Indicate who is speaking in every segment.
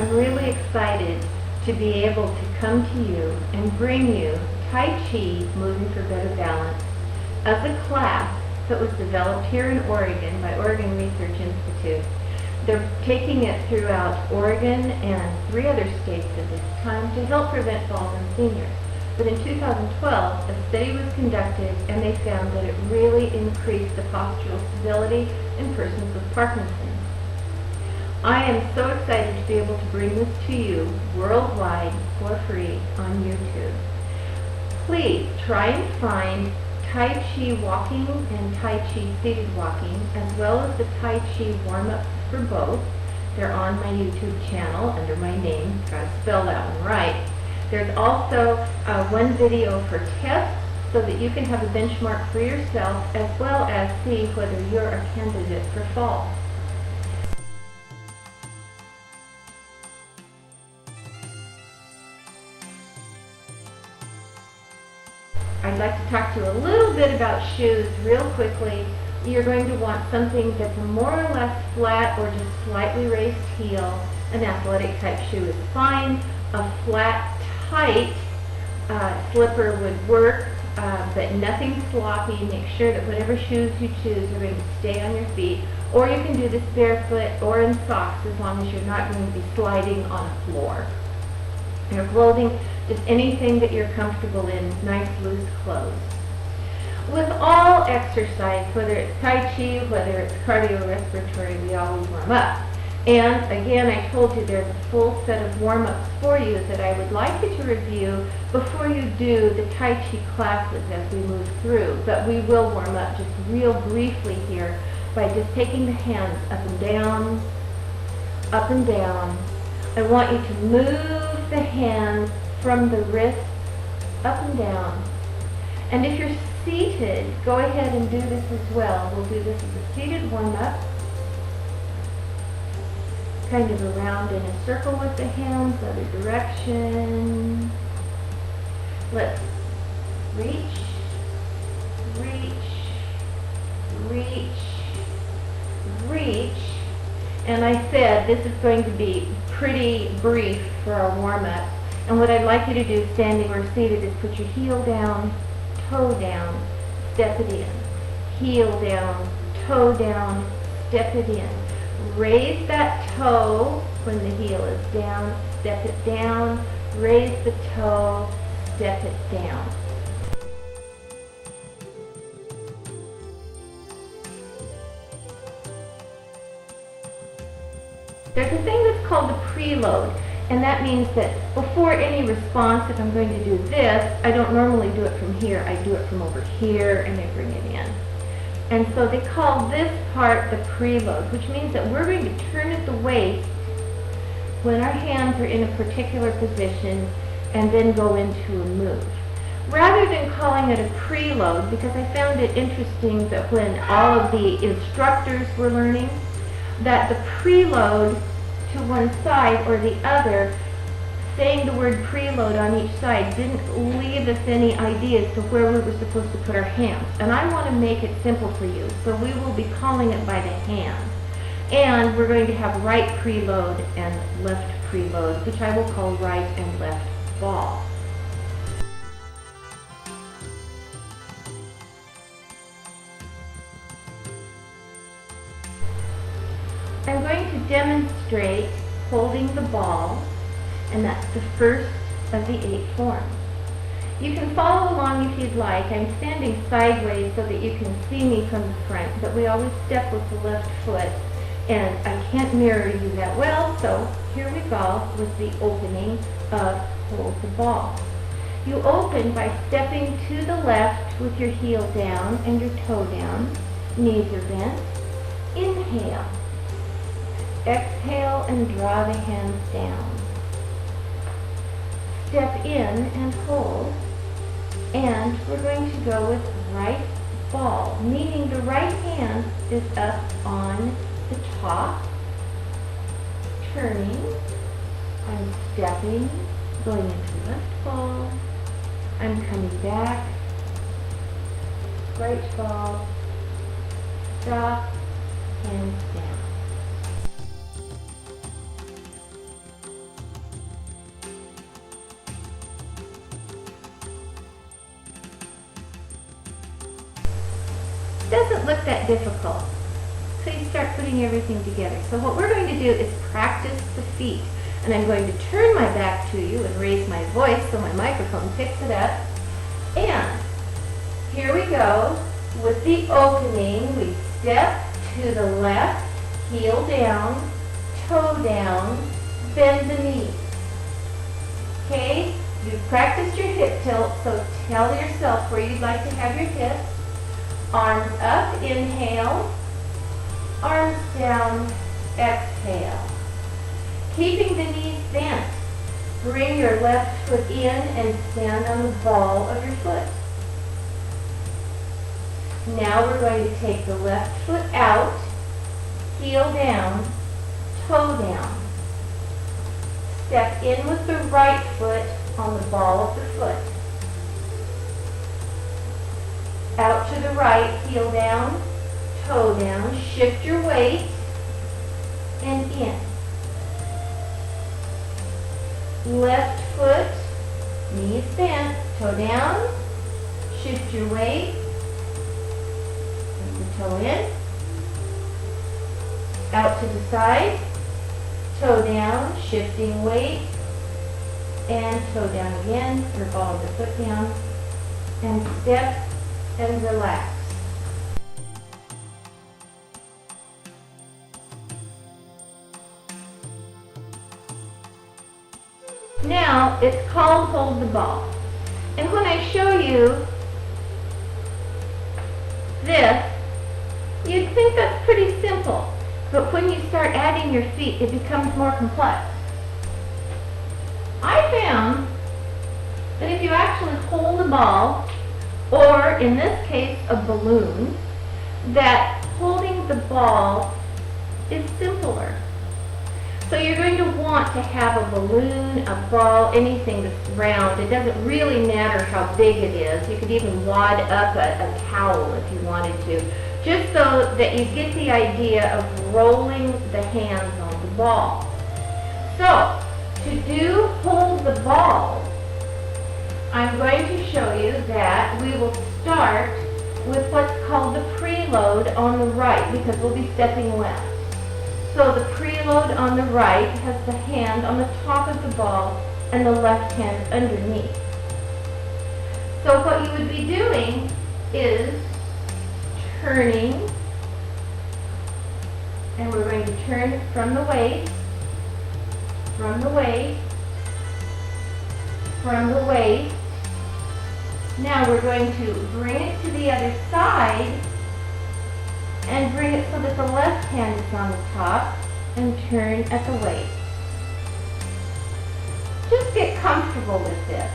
Speaker 1: I'm really excited to be able to come to you and bring you Tai Chi, Moving for Better Balance, as a class that was developed here in Oregon by Oregon Research Institute. They're taking it throughout Oregon and 3 other states at this time to help prevent falls in seniors. But in 2012, a study was conducted and they found that it really increased the postural stability in persons with Parkinson's. I am so excited to be able to bring this to you worldwide for free on YouTube. Please try and find Tai Chi walking and Tai Chi seated walking, as well as the Tai Chi warm-ups for both. They're on my YouTube channel under my name. Got to spell that one right. There's also one video for tests so that you can have a benchmark for yourself, as well as see whether you're a candidate for fall. I'd like to talk to you a little bit about shoes real quickly. You're going to want something that's a more or less flat or just slightly raised heel. An athletic type shoe is fine. A flat, tight slipper would work, but nothing sloppy. Make sure that whatever shoes you choose are going to stay on your feet. Or you can do this barefoot or in socks, as long as you're not going to be sliding on a floor. Your clothing, just anything that you're comfortable in, nice loose clothes. With all exercise, whether it's Tai Chi, whether it's cardiorespiratory, we always warm up. And again, I told you there's a full set of warm-ups for you that I would like you to review before you do the Tai Chi classes as we move through. But we will warm up just real briefly here by just taking the hands up and down, up and down. I want you to move the hands from the wrists up and down. And if you're seated, go ahead and do this as well. We'll do this as a seated warm-up. Kind of around in a circle with the hands, other direction. Let's reach, reach, reach, reach. And I said this is going to be pretty brief for our warm-up. And what I'd like you to do, standing or seated, is put your heel down, toe down, step it in. Heel down, toe down, step it in. Raise that toe when the heel is down, step it down, raise the toe, step it down. There's a thing that's called the preload, and that means that before any response, if I'm going to do this, I don't normally do it from here, I do it from over here and I bring it in. And so they call this part the preload, which means that we're going to turn at the waist when our hands are in a particular position and then go into a move. Rather than calling it a preload, because I found it interesting that when all of the instructors were learning, that the preload to one side or the other, saying the word preload on each side didn't leave us any ideas to where we were supposed to put our hands. And I want to make it simple for you, so we will be calling it by the hand. And we're going to have right preload and left preload, which I will call right and left ball. I'm going to demonstrate holding the ball, and that's the first of the 8 forms. You can follow along if you'd like. I'm standing sideways so that you can see me from the front, but we always step with the left foot, and I can't mirror you that well, so here we go with the opening of hold the ball. You open by stepping to the left with your heel down and your toe down, knees are bent. Inhale. Exhale and draw the hands down. Step in and hold. And we're going to go with right ball, meaning the right hand is up on the top, turning. I'm stepping, going into left ball. I'm coming back, right ball, stop, hands down. doesn't look that difficult. So you start putting everything together. So what we're going to do is practice the feet. And I'm going to turn my back to you and raise my voice so my microphone picks it up. And here we go. With the opening, we step to the left, heel down, toe down, bend the knees. Okay? You've practiced your hip tilt, so tell yourself where you'd like to have your hips. Arms up, inhale. Arms down, exhale. Keeping the knees bent, bring your left foot in and stand on the ball of your foot. Now we're going to take the left foot out, heel down, toe down. Step in with the right foot on the ball of the foot. Out to the right, heel down, toe down. Shift your weight and in. Left foot, knees bent, toe down. Shift your weight. Toe in, out to the side, toe down, shifting weight, and toe down again, or ball of the foot down, and step and relax. Now, it's called hold the ball. And when I show you this, you'd think that's pretty simple, but when you start adding your feet, it becomes more complex. I found that if you actually hold the ball, or in this case, a balloon, that holding the ball is simpler. So you're going to want to have a balloon, a ball, anything that's round. It doesn't really matter how big it is. You could even wad up a towel if you wanted to, just so that you get the idea of rolling the hands on the ball. So, to do hold the ball, I'm going to show you that we will start with what's called the preload on the right, because we'll be stepping left. So the preload on the right has the hand on the top of the ball and the left hand underneath. So what you would be doing is turning, and we're going to turn from the waist, from the waist, from the waist. Now we're going to bring it to the other side and bring it so that the left hand is on the top and turn at the waist. Just get comfortable with this.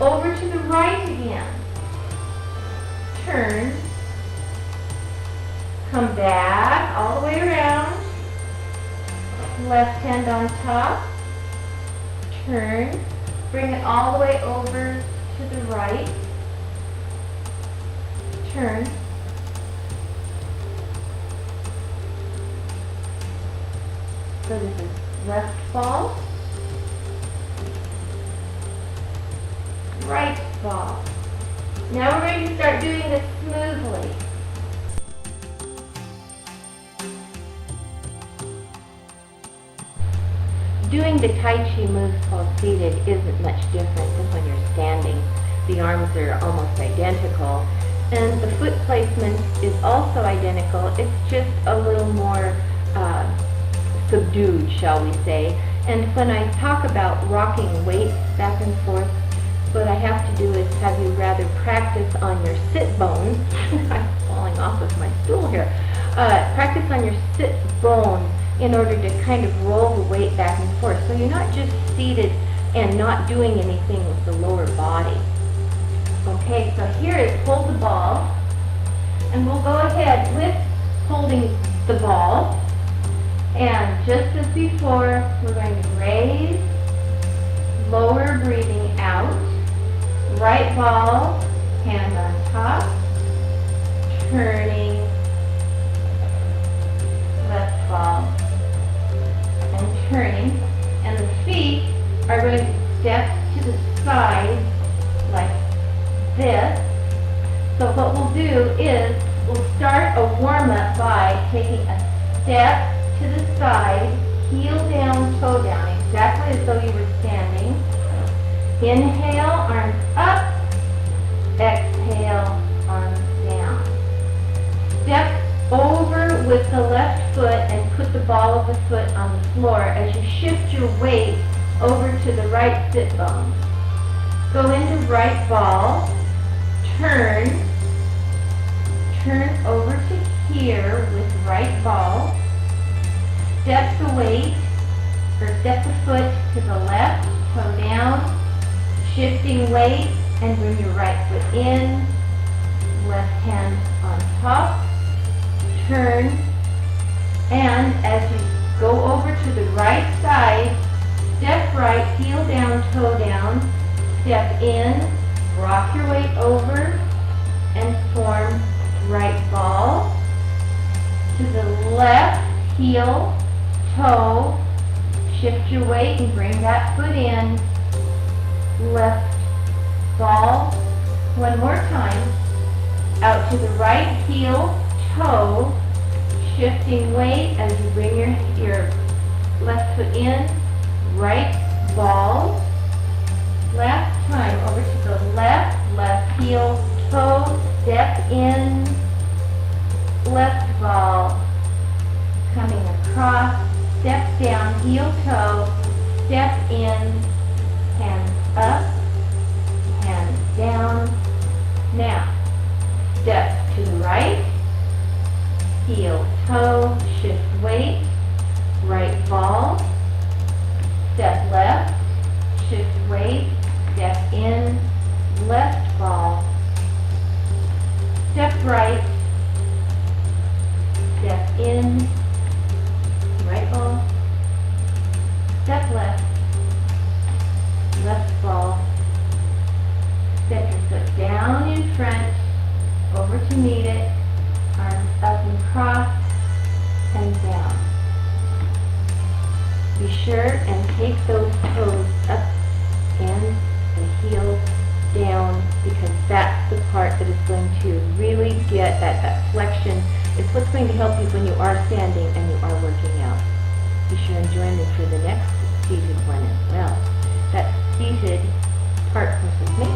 Speaker 1: Over to the right again. Turn. Come back all the way around. Left hand on top. Turn. Bring it all the way over to the right. Turn. So this is left ball, right ball. Now we're going to start doing this smoothly. Doing the Tai Chi moves while seated isn't much different than when you're standing. The arms are almost identical, and the foot placement is also identical. It's just a little more subdued, shall we say. And when I talk about rocking weights back and forth, what I have to do is have you rather practice on your sit bones. I'm falling off of my stool here. Practice on your sit bones in order to kind of roll the weight back and forth. So you're not just seated and not doing anything with the lower body. Okay, so here is hold the ball. And we'll go ahead with holding the ball. And just as before, we're going to raise, lower, breathing out, right ball, hand on top, turning, left ball, and turning. And the feet are going to step to the side like though you were standing. Inhale, arms up. Exhale, arms down. Step over with the left foot and put the ball of the foot on the floor as you shift your weight over to the right sit bone. Go into right ball, turn over to here with right ball, step the weight, or step the foot to the left, toe down, shifting weight, and bring your right foot in, left hand on top, turn, and as you go over to the right side, step right, heel down, toe down, step in, rock your weight over, and form right ball. To the left, heel, toe, shift your weight and bring that foot in, left ball. One more time, out to the right heel, toe, shifting weight as you bring your left foot in, right ball. Last time, over to the left heel, toe, step in, left ball, coming across, step down, heel, toe, step in, hands up, hands down. Now, step to the right, heel, toe, shift weight, right ball, step left, shift weight, step in, left ball, step right, step in, right ball, step left, left ball, step your foot down in front, over to meet it, arms up and cross, and down. Be sure and take those toes up and the heel down, because that's the part that is going to really get that flexion. It's what's going to help you when you are standing and you are working out. Be sure and join me for the next seated one as well. That seated part, of course, is made